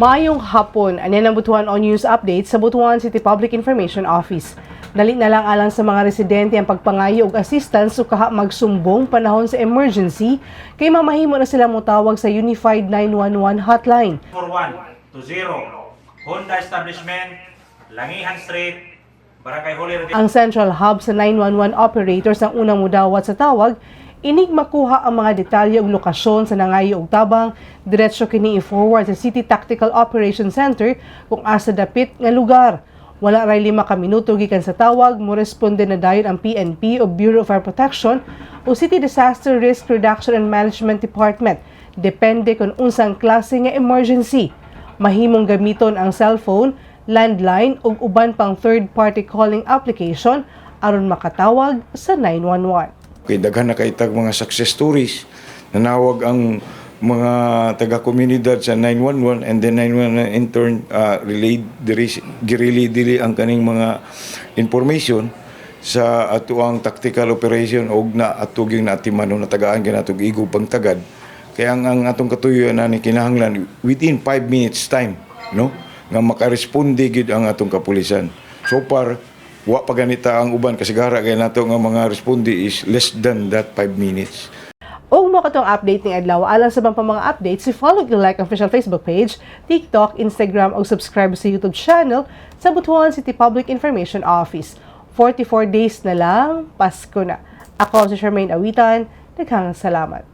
Maayong hapon, anin ang Butuan On News Update sa Butuan City Public Information Office. Dali na lang alang sa mga residente ang pagpangayo og assistance o kaha magsumbong panahon sa emergency kay mamahimo na sila motawag sa Unified 911 hotline. 4120 Honda Establishment, Langihan Street, Barangay Holy Rodriguez. Ang central hub sa 911 operators ang unang mudawat sa tawag. Inig makuha ang mga detalye ug lokasyon sa nangayo og tabang, diretso kini i-forward sa City Tactical Operations Center kung asa dapit nga lugar. Wala ray 5 ka minuto gikan sa tawag, mo responde na dayon ang PNP o Bureau of Fire Protection o City Disaster Risk Reduction and Management Department. Depende kung unsang klase nga emergency. Mahimong gamiton ang cellphone, landline ug uban pang third-party calling application aron makatawag sa 911. Kay daghan na kaitag mga success stories na nawag ang mga taga-komunidad sa 911 and then 911 in turn relayed dili ang kaning mga information sa atuang tactical operation og na atuging natimano na tagaan kanatog igog pangtagad. Kaya ang atong katuyoan na ni kinahanglan within 5 minutes time, no, nga makaresponde gid ang atong kapulisan. So far wa pa ganita ang uban kasigara kay nato nga mga responde is less than that 5 minutes. O mo katong update ni adlaw alang sa bang mga updates, follow and like official Facebook page, TikTok, Instagram o subscribe sa YouTube channel sa Butuan City Public Information Office. 44 days na lang, Pasko na. Ako si Charmaine Awitan, daghang salamat.